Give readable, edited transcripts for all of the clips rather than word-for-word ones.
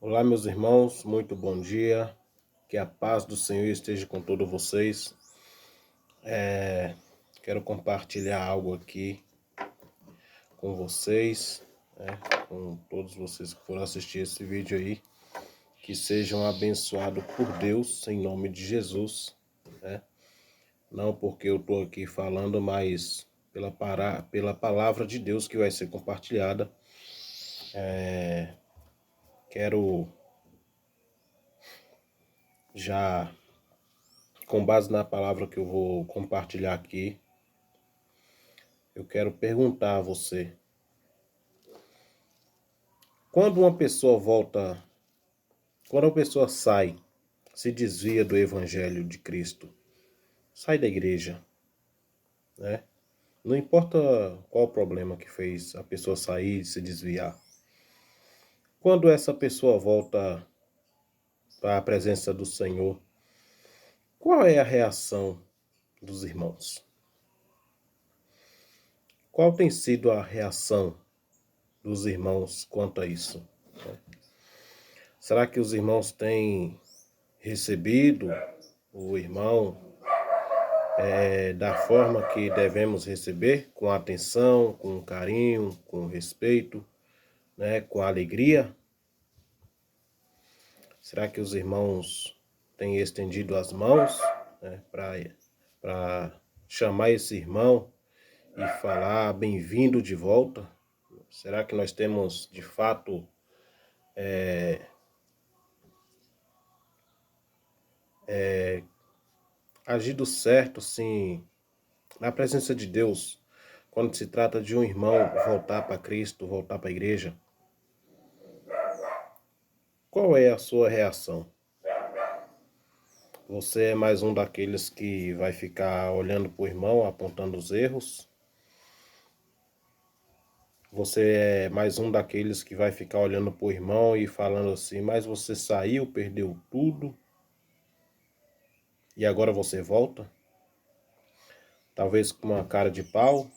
Olá, meus irmãos, muito bom dia. Que a paz do Senhor esteja com todos vocês. Quero compartilhar algo aqui com vocês, com todos vocês que foram assistir esse vídeo aí. Que sejam abençoados por Deus, em nome de Jesus. Não porque eu estou aqui falando, mas pela palavra de Deus que vai ser compartilhada. Quero já, com base na palavra que eu vou compartilhar aqui, eu quero perguntar a você: quando uma pessoa sai, se desvia do evangelho de Cristo, sai da igreja, né? Não importa qual o problema que fez a pessoa sair e se desviar. Quando essa pessoa volta para a presença do Senhor, qual é a reação dos irmãos? Qual tem sido a reação dos irmãos quanto a isso? Será que os irmãos têm recebido o irmão da forma que devemos receber, com atenção, com carinho, com respeito, né, com alegria? Será que os irmãos têm estendido as mãos, né, para chamar esse irmão e falar bem-vindo de volta? Será que nós temos de fato agido certo, sim, na presença de Deus, quando se trata de um irmão voltar para Cristo, voltar para a igreja? Qual é a sua reação? Você é mais um daqueles que vai ficar olhando para o irmão, apontando os erros? Você é mais um daqueles que vai ficar olhando para o irmão e falando assim: mas você saiu, perdeu tudo e agora você volta? Talvez com uma cara de pau.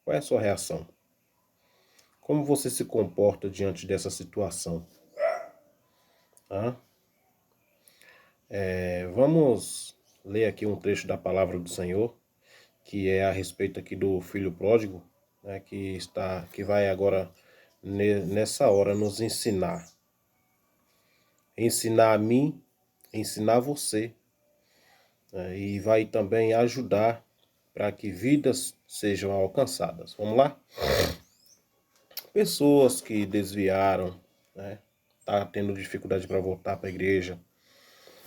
Qual é a sua reação? Como você se comporta diante dessa situação? Hã? Vamos ler aqui um trecho da palavra do Senhor, que é a respeito aqui do filho pródigo, né, que vai agora nessa hora nos ensinar a mim, ensinar você, né, e vai também ajudar para que vidas sejam alcançadas. Vamos lá? Pessoas que desviaram, né, tá tendo dificuldade para voltar para a igreja.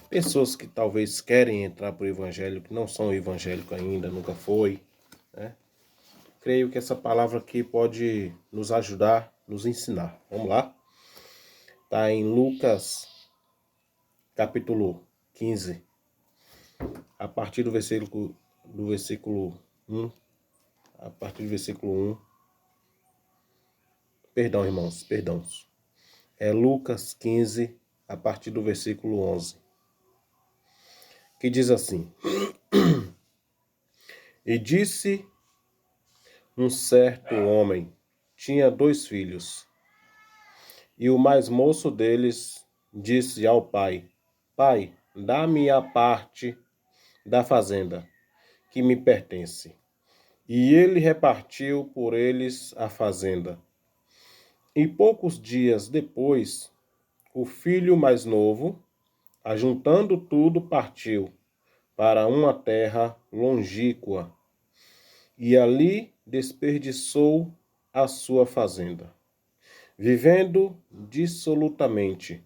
Pessoas que talvez querem entrar para o evangelho, que não são evangélicos ainda, nunca foi, né? Creio que essa palavra aqui pode nos ajudar, nos ensinar. Vamos lá? Está em Lucas, capítulo 15, a partir do versículo 1, a partir do versículo 1. Perdão, irmãos, perdão. É Lucas 15, a partir do versículo 11, que diz assim: E disse um certo homem, tinha 2 filhos, e o mais moço deles disse ao pai: Pai, dá-me a parte da fazenda que me pertence. E ele repartiu por eles a fazenda. E poucos dias depois, o filho mais novo, ajuntando tudo, partiu para uma terra longínqua, e ali desperdiçou a sua fazenda, vivendo dissolutamente.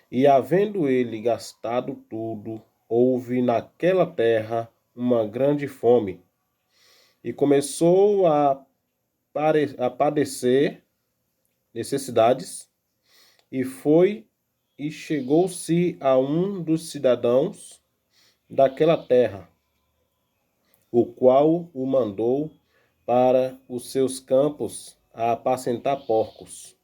E havendo ele gastado tudo, houve naquela terra uma grande fome, e começou a padecer necessidades, e foi e chegou-se a um dos cidadãos daquela terra, o qual o mandou para os seus campos a apacentar porcos,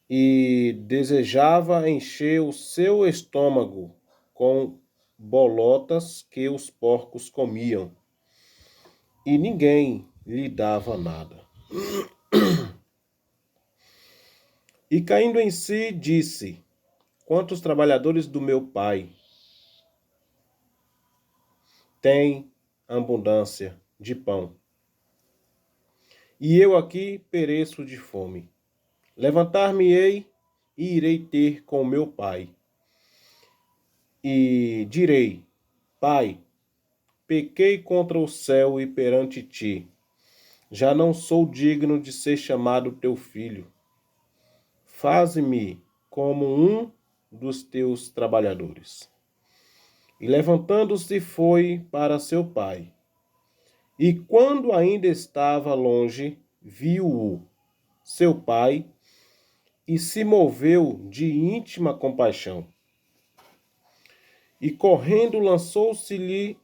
e desejava encher o seu estômago com bolotas que os porcos comiam, e ninguém lhe dava nada. E caindo em si, disse: quantos trabalhadores do meu pai têm abundância de pão, e eu aqui pereço de fome. Levantar-me-ei e irei ter com meu pai. E direi: Pai, pequei contra o céu e perante ti. Já não sou digno de ser chamado teu filho. Faze-me como um dos teus trabalhadores. E levantando-se foi para seu pai. E quando ainda estava longe, viu-o seu pai e se moveu de íntima compaixão. E correndo lançou-se-lhe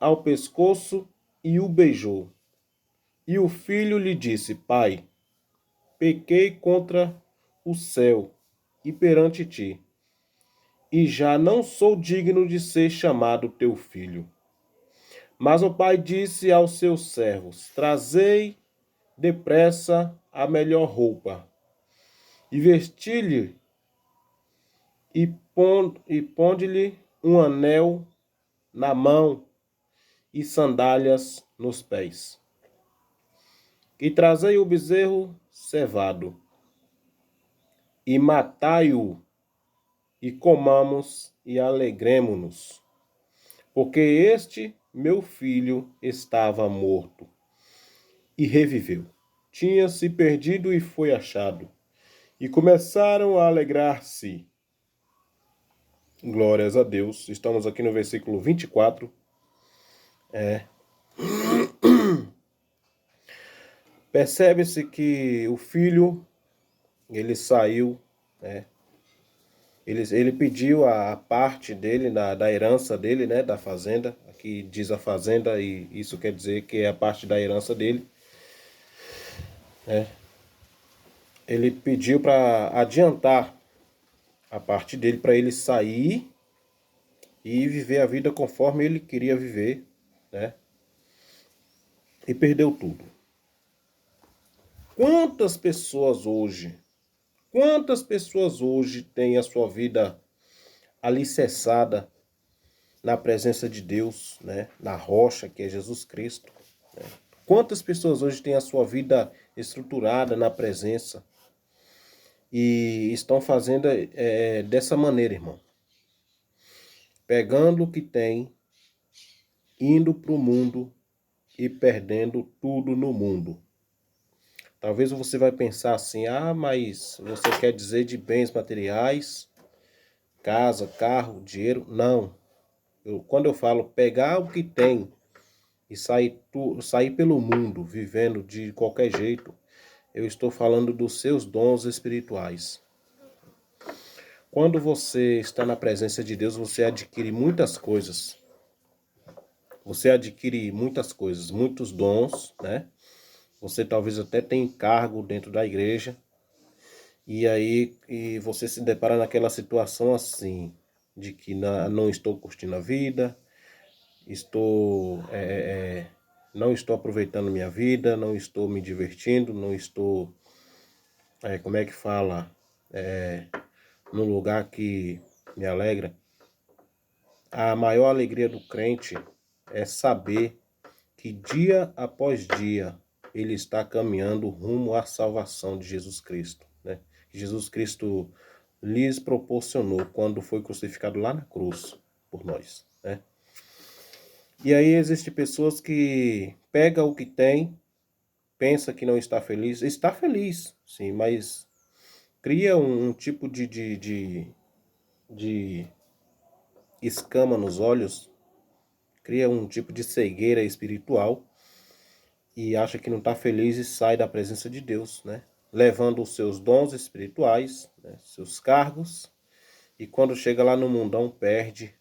ao pescoço e o beijou. E o filho lhe disse: Pai, pequei contra o céu e perante ti, e já não sou digno de ser chamado teu filho. Mas o pai disse aos seus servos: Trazei depressa a melhor roupa, e vesti-lhe, e ponde-lhe um anel na mão e sandálias nos pés. E trazei o bezerro cevado, e matai-o, e comamos e alegremo-nos, porque este meu filho estava morto e reviveu. Tinha se perdido e foi achado. E começaram a alegrar-se. Glórias a Deus. Estamos aqui no versículo 24. Percebe-se que o filho, ele saiu, né? Ele pediu a parte dele, da herança dele, né? Da fazenda. Aqui diz a fazenda e isso quer dizer que é a parte da herança dele. Ele pediu para adiantar a parte dele para ele sair e viver a vida conforme ele queria viver, né? E perdeu tudo. Quantas pessoas hoje têm a sua vida alicerçada na presença de Deus, né? Na rocha que é Jesus Cristo, né? Quantas pessoas hoje têm a sua vida estruturada na presença e estão fazendo dessa maneira, irmão? Pegando o que tem, indo para o mundo e perdendo tudo no mundo. Talvez você vai pensar assim: mas você quer dizer de bens materiais, casa, carro, dinheiro? Não. Quando eu falo pegar o que tem e sair pelo mundo vivendo de qualquer jeito, eu estou falando dos seus dons espirituais. Quando você está na presença de Deus, você adquire muitas coisas. Você adquire muitas coisas, muitos dons, né? Você talvez até tenha cargo dentro da igreja. E você se depara naquela situação assim, de que não estou curtindo a vida, não estou aproveitando minha vida, não estou me divertindo, não estou, como é que fala, num lugar que me alegra. A maior alegria do crente é saber que dia após dia ele está caminhando rumo à salvação de Jesus Cristo, né? Que Jesus Cristo lhes proporcionou quando foi crucificado lá na cruz por nós, né? E aí existem pessoas que pegam o que tem, pensa que não está feliz, sim, mas cria um tipo de escama nos olhos, cria um tipo de cegueira espiritual e acha que não está feliz e sai da presença de Deus, né? Levando os seus dons espirituais, né? Seus cargos, e quando chega lá no mundão perde,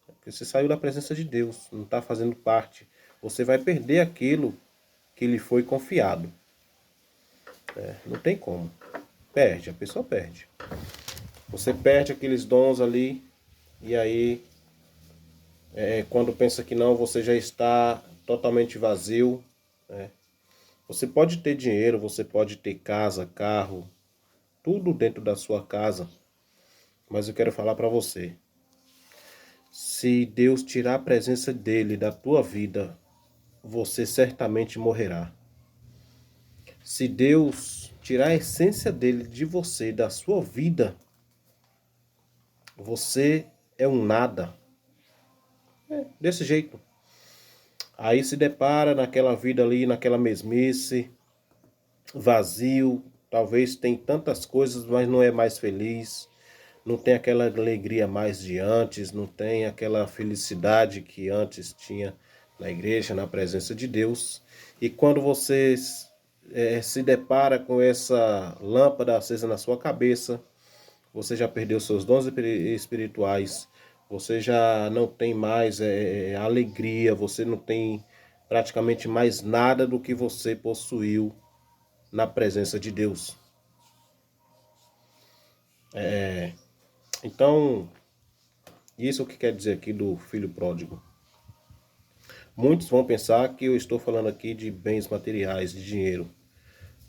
porque você saiu da presença de Deus, não está fazendo parte. Você vai perder aquilo que lhe foi confiado. Não tem como. Perde, a pessoa perde. Você perde aqueles dons ali, e aí, quando pensa que não, você já está totalmente vazio, né? Você pode ter dinheiro, você pode ter casa, carro, tudo dentro da sua casa. Mas eu quero falar para você. Se Deus tirar a presença dele da tua vida, você certamente morrerá. Se Deus tirar a essência dele de você, da sua vida, você é um nada. Desse jeito. Aí se depara naquela vida ali, naquela mesmice, vazio, talvez tem tantas coisas, mas não é mais feliz, não tem aquela alegria mais de antes, não tem aquela felicidade que antes tinha na igreja, na presença de Deus. E quando você se depara com essa lâmpada acesa na sua cabeça, você já perdeu seus dons espirituais, você já não tem mais alegria, você não tem praticamente mais nada do que você possuiu na presença de Deus. Então, isso que quer dizer aqui do filho pródigo. Muitos vão pensar que eu estou falando aqui de bens materiais, de dinheiro.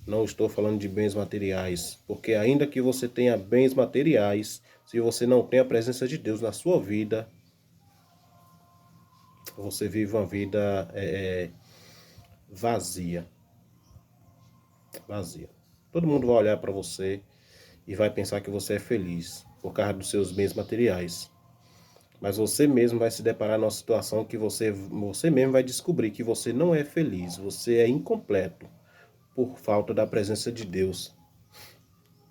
Não estou falando de bens materiais, porque ainda que você tenha bens materiais, se você não tem a presença de Deus na sua vida, você vive uma vida vazia. Vazia. Todo mundo vai olhar para você e vai pensar que você é feliz por causa dos seus bens materiais. Mas você mesmo vai se deparar numa situação que você mesmo vai descobrir que você não é feliz, você é incompleto por falta da presença de Deus,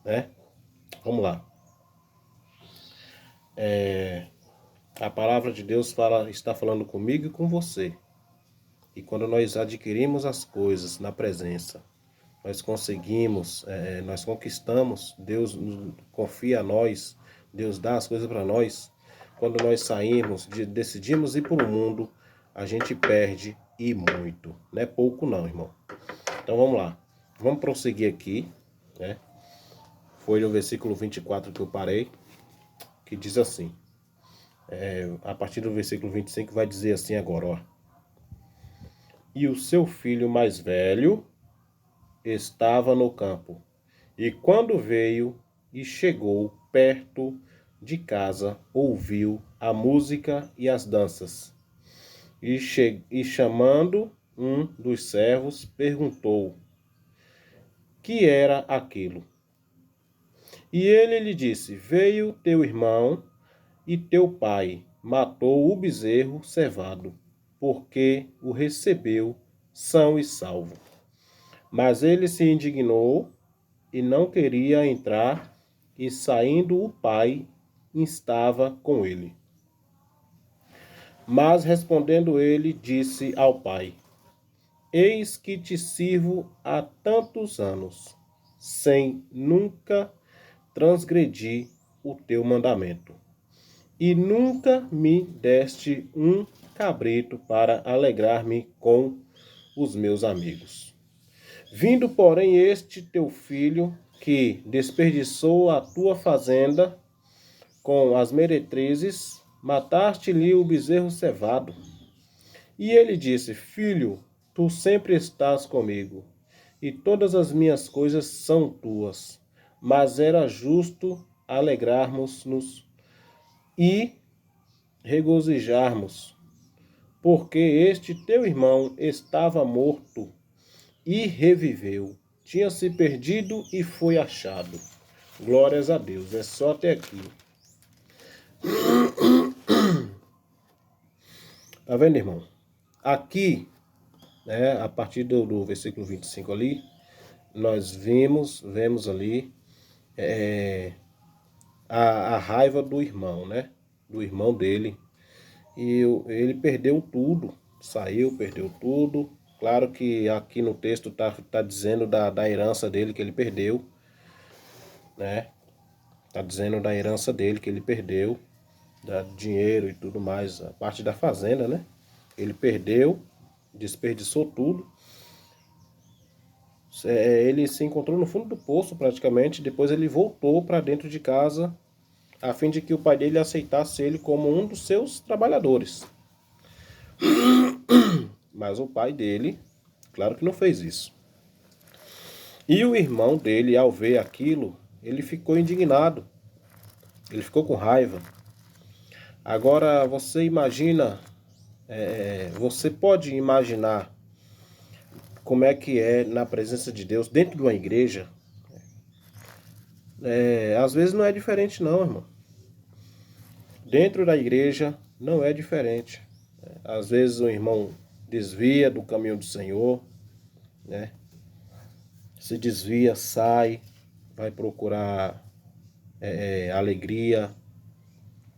né? Vamos lá. A palavra de Deus está falando comigo e com você. E quando nós adquirimos as coisas na presença, nós conseguimos, nós conquistamos, Deus confia a nós, Deus dá as coisas para nós. Quando nós saímos, decidimos ir para o mundo, a gente perde e muito. Não é pouco não, irmão. Então vamos lá. Vamos prosseguir aqui, né? Foi no versículo 24 que eu parei, que diz assim. A partir do versículo 25 vai dizer assim agora, ó. E o seu filho mais velho estava no campo. E quando veio e chegou perto de casa, ouviu a música e as danças. E chamando um dos servos, perguntou: que era aquilo? E ele lhe disse: veio teu irmão e teu pai matou o bezerro cevado, porque o recebeu são e salvo. Mas ele se indignou e não queria entrar, e saindo o pai estava com ele. Mas respondendo ele, disse ao pai: eis que te sirvo há tantos anos, sem nunca transgredir o teu mandamento. E nunca me deste um cabrito para alegrar-me com os meus amigos. Vindo, porém, este teu filho, que desperdiçou a tua fazenda com as meretrizes, mataste-lhe o bezerro cevado. E ele disse: filho, tu sempre estás comigo, e todas as minhas coisas são tuas. Mas era justo alegrarmos-nos e regozijarmos, porque este teu irmão estava morto e reviveu, tinha se perdido e foi achado. Glórias a Deus, é só até aqui. Tá vendo, irmão? Aqui, né, a partir do versículo 25 ali, nós vemos ali a raiva do irmão, né? Do irmão dele. E ele perdeu tudo. Claro que aqui no texto tá dizendo da herança dele que ele perdeu, né? Tá dizendo da herança dele que ele perdeu, da dinheiro e tudo mais, a parte da fazenda, né? Ele perdeu, desperdiçou tudo. Ele se encontrou no fundo do poço praticamente, depois ele voltou para dentro de casa a fim de que o pai dele aceitasse ele como um dos seus trabalhadores. Mas o pai dele, claro que não fez isso. E o irmão dele, ao ver aquilo, ele ficou indignado, ele ficou com raiva. Agora você imagina, você pode imaginar como é que é na presença de Deus dentro de uma igreja? Às vezes não é diferente não, irmão. Dentro da igreja não é diferente. Às vezes o irmão desvia do caminho do Senhor, né? Se desvia, sai, vai procurar alegria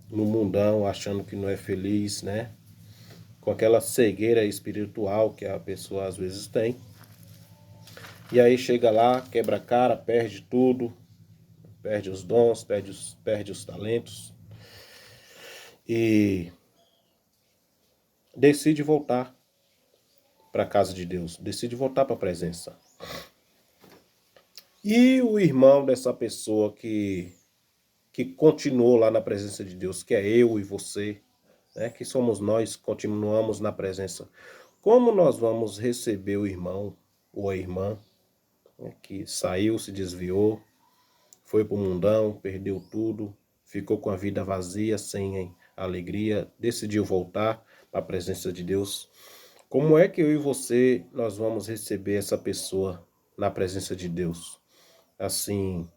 no mundão, achando que não é feliz, né? Com aquela cegueira espiritual que a pessoa às vezes tem. E aí chega lá, quebra a cara, perde tudo, perde os dons, perde os talentos e decide voltar para a casa de Deus, decide voltar para a presença. E o irmão dessa pessoa que continuou lá na presença de Deus, que é eu e você, né, que somos nós, continuamos na presença. Como nós vamos receber o irmão ou a irmã, né, que saiu, se desviou, foi para o mundão, perdeu tudo, ficou com a vida vazia, sem alegria, decidiu voltar para a presença de Deus? Como é que eu e você, nós vamos receber essa pessoa na presença de Deus? Assim,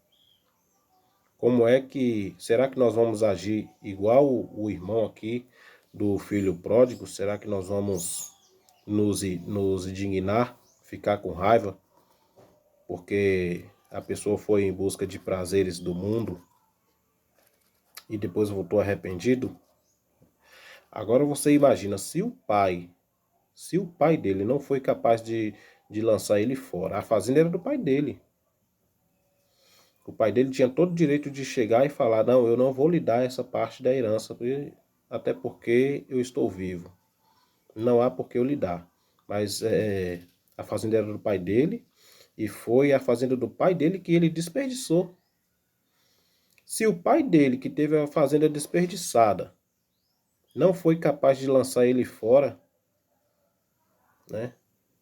como é que, será que nós vamos agir igual o irmão aqui do filho pródigo? Será que nós vamos nos indignar, ficar com raiva, porque a pessoa foi em busca de prazeres do mundo e depois voltou arrependido? Agora você imagina, se o pai dele não foi capaz de lançar ele fora, a fazenda era do pai dele. O pai dele tinha todo o direito de chegar e falar, não, eu não vou lhe dar essa parte da herança, até porque eu estou vivo. Não há por que eu lhe dar. Mas a fazenda era do pai dele, e foi a fazenda do pai dele que ele desperdiçou. Se o pai dele, que teve a fazenda desperdiçada, não foi capaz de lançar ele fora, né?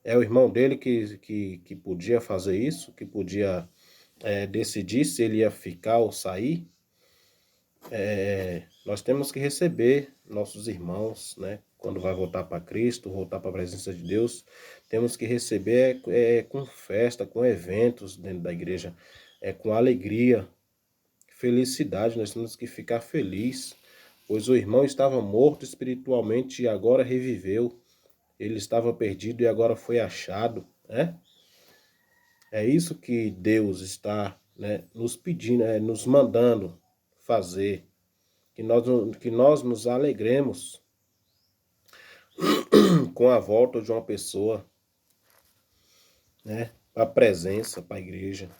É o irmão dele que podia fazer isso, que podia decidir se ele ia ficar ou sair. Nós temos que receber nossos irmãos, né? Quando vai voltar para Cristo, voltar para a presença de Deus, temos que receber com festa, com eventos dentro da igreja, com alegria, felicidade. Nós temos que ficar felizes, pois o irmão estava morto espiritualmente e agora reviveu. Ele estava perdido e agora foi achado, né? É isso que Deus está, né, nos pedindo, nos mandando fazer. Que nós nos alegremos com a volta de uma pessoa, né, para a presença, para a igreja.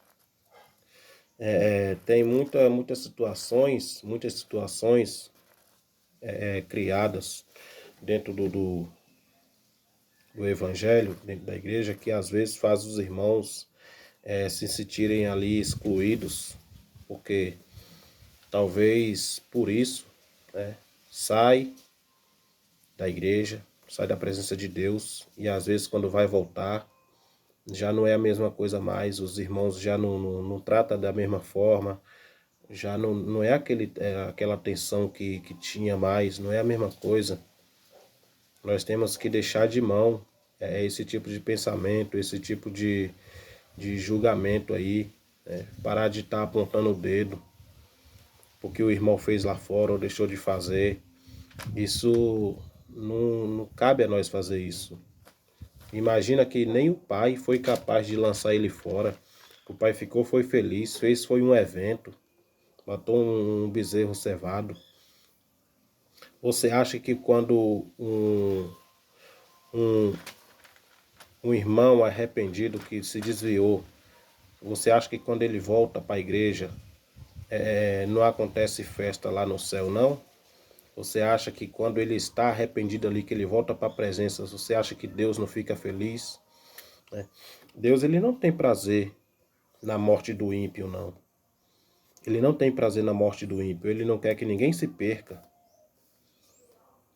Tem muitas situações criadas dentro do evangelho, dentro da igreja, que às vezes faz os irmãos se sentirem ali excluídos, porque talvez por isso, né, sai da igreja, sai da presença de Deus, e às vezes quando vai voltar, já não é a mesma coisa mais, os irmãos já não tratam da mesma forma, já não é aquela atenção que tinha mais, não é a mesma coisa. Nós temos que deixar de mão esse tipo de pensamento, esse tipo de julgamento aí, parar de estar apontando o dedo porque o irmão fez lá fora ou deixou de fazer. Isso não cabe a nós fazer isso. Imagina que nem o pai foi capaz de lançar ele fora. O pai foi feliz, foi um evento, matou um bezerro cevado. Você acha que quando um irmão arrependido que se desviou, você acha que quando ele volta para a igreja, não acontece festa lá no céu, não? Você acha que quando ele está arrependido ali, que ele volta para a presença, você acha que Deus não fica feliz? Deus, ele não tem prazer na morte do ímpio, não. Ele não tem prazer na morte do ímpio. Ele não quer que ninguém se perca.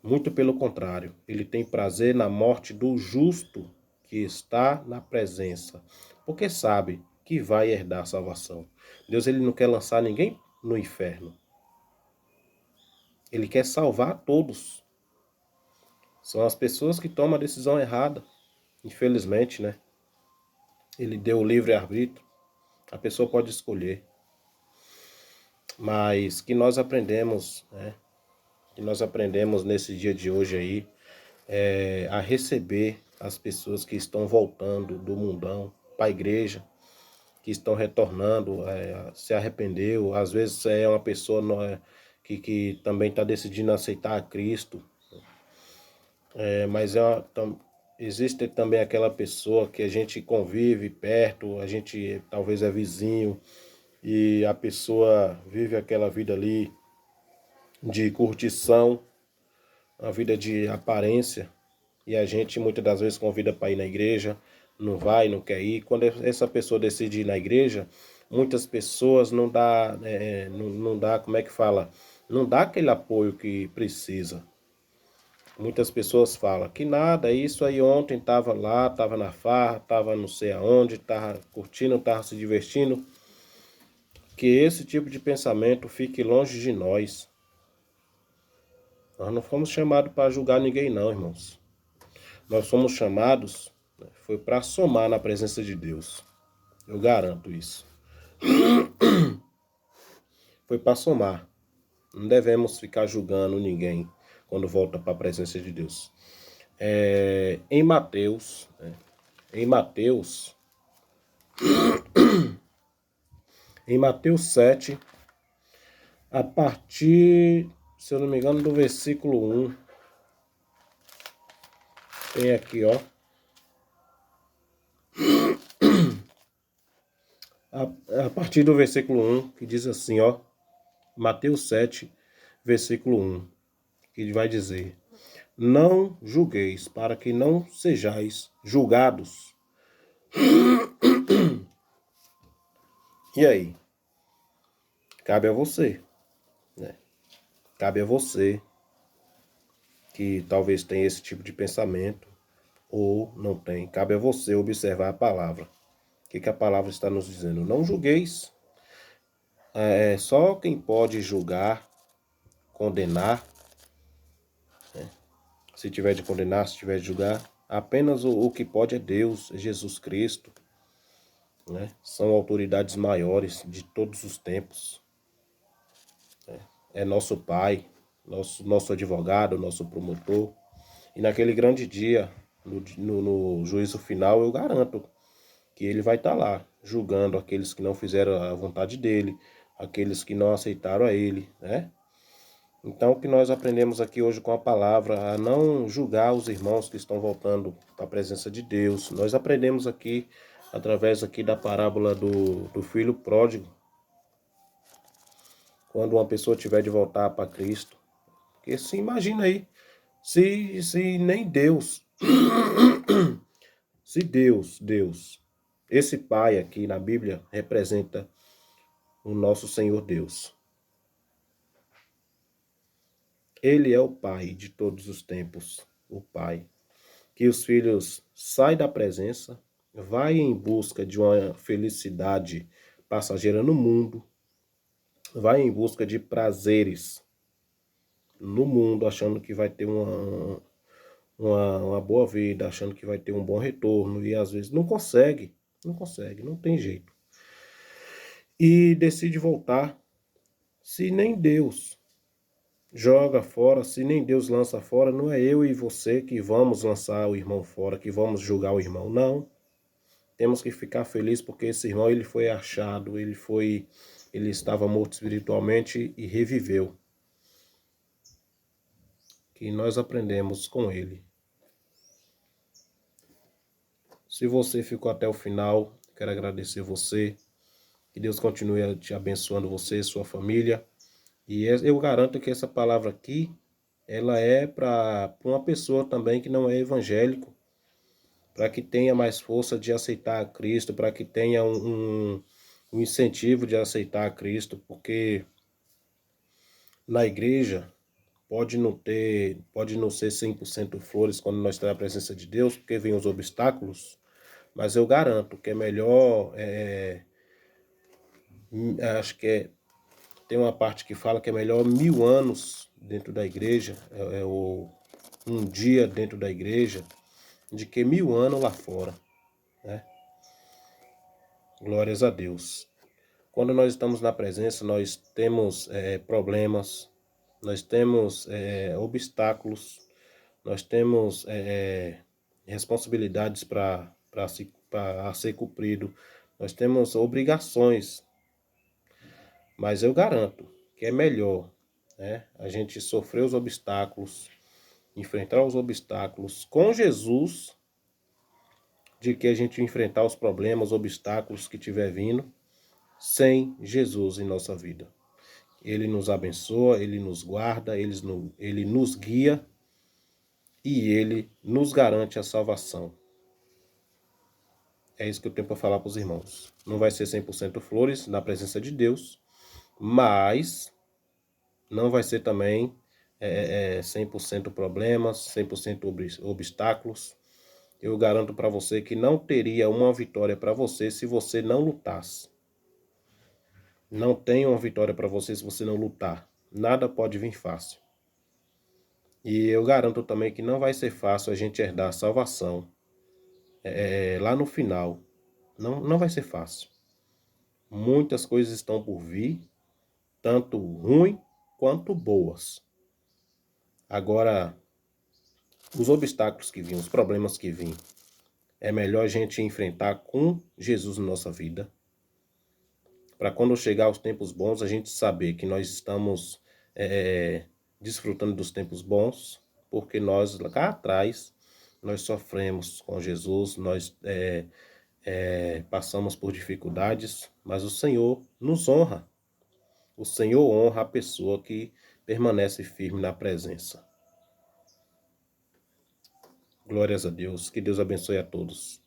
Muito pelo contrário. Ele tem prazer na morte do justo que está na presença. Porque sabe que vai herdar a salvação. Deus, ele não quer lançar ninguém no inferno. Ele quer salvar todos. São as pessoas que tomam a decisão errada. Infelizmente, né? Ele deu o livre-arbítrio. A pessoa pode escolher. Mas que nós aprendemos, né? Que nós aprendemos nesse dia de hoje aí, a receber as pessoas que estão voltando do mundão para a igreja, que estão retornando, se arrependeu. Às vezes é uma pessoa que também está decidindo aceitar a Cristo. Mas existe também aquela pessoa que a gente convive perto, a gente talvez é vizinho, e a pessoa vive aquela vida ali de curtição, a vida de aparência, e a gente muitas das vezes convida para ir na igreja, não vai, não quer ir. Quando essa pessoa decide ir na igreja, muitas pessoas não dá, como é que fala? Não dá aquele apoio que precisa. Muitas pessoas falam que nada, isso aí ontem estava lá, estava na farra, estava não sei aonde, estava curtindo, estava se divertindo. Que esse tipo de pensamento fique longe de nós. Nós não fomos chamados para julgar ninguém não, irmãos. Nós fomos chamados, né, foi para somar na presença de Deus. Eu garanto isso. Foi para somar. Não devemos ficar julgando ninguém quando volta para a presença de Deus. Em Mateus, né, em Mateus, em Mateus 7, a partir, se eu não me engano, do versículo 1, tem aqui, ó. A partir do versículo 1, que diz assim, ó. Mateus 7, versículo 1, que vai dizer: Não julgueis, para que não sejais julgados. E aí? Cabe a você, né? Cabe a você que talvez tenha esse tipo de pensamento ou não tem. Cabe a você observar a palavra. O que a palavra está nos dizendo? Não julgueis. Só quem pode julgar, condenar, né? Se tiver de condenar, se tiver de julgar, apenas o que pode é Deus, é Jesus Cristo, né? São autoridades maiores de todos os tempos. É nosso Pai, nosso advogado, nosso promotor. E naquele grande dia, no juízo final, eu garanto que ele vai estar lá, julgando aqueles que não fizeram a vontade dele, aqueles que não aceitaram a ele, né? Então, o que nós aprendemos aqui hoje com a palavra, a não julgar os irmãos que estão voltando para a presença de Deus. Nós aprendemos aqui, através aqui da parábola do filho pródigo, quando uma pessoa tiver de voltar para Cristo. Porque se imagina aí, se nem Deus, se Deus, esse Pai aqui na Bíblia representa o nosso Senhor Deus. Ele é o Pai de todos os tempos, o Pai. Que os filhos saem da presença, vai em busca de uma felicidade passageira no mundo, vai em busca de prazeres no mundo, achando que vai ter uma boa vida, achando que vai ter um bom retorno, e às vezes não consegue, não tem jeito. E decide voltar, se nem Deus joga fora, se nem Deus lança fora, não é eu e você que vamos lançar o irmão fora, que vamos julgar o irmão, não. Temos que ficar felizes porque esse irmão ele foi achado, ele estava morto espiritualmente e reviveu. Que nós aprendemos com ele. Se você ficou até o final, quero agradecer você. Que Deus continue te abençoando você e sua família. E eu garanto que essa palavra aqui, ela é para uma pessoa também que não é evangélico, para que tenha mais força de aceitar a Cristo, para que tenha um incentivo de aceitar a Cristo, porque na igreja pode não ser 100% flores quando nós temos a presença de Deus, porque vem os obstáculos, Mas eu garanto que é melhor, acho que tem uma parte que fala que é melhor 1000 anos dentro da igreja, ou um dia dentro da igreja, de que 1000 anos lá fora, né? Glórias a Deus. Quando nós estamos na presença, nós temos problemas, nós temos obstáculos, nós temos responsabilidades para ser cumprido, nós temos obrigações, mas eu garanto que é melhor, né, a gente sofrer os obstáculos, enfrentar os obstáculos com Jesus, de que a gente enfrentar os problemas, os obstáculos que tiver vindo, sem Jesus em nossa vida. Ele nos abençoa, Ele nos guarda, Ele nos guia e Ele nos garante a salvação. É isso que eu tenho para falar para os irmãos. Não vai ser 100% flores na presença de Deus, mas não vai ser também 100% problemas, 100% obstáculos. Eu garanto para você que não teria uma vitória para você se você não lutasse. Não tem uma vitória para você se você não lutar. Nada pode vir fácil. E eu garanto também que não vai ser fácil a gente herdar a salvação lá no final. Não vai ser fácil. Muitas coisas estão por vir, tanto ruim quanto boas. Agora, os obstáculos que vêm, os problemas que vêm, é melhor a gente enfrentar com Jesus na nossa vida. Para quando chegar os tempos bons, a gente saber que nós estamos desfrutando dos tempos bons, porque nós lá atrás, nós sofremos com Jesus, nós passamos por dificuldades, mas o Senhor nos honra. O Senhor honra a pessoa que permanece firme na presença. Glórias a Deus. Que Deus abençoe a todos.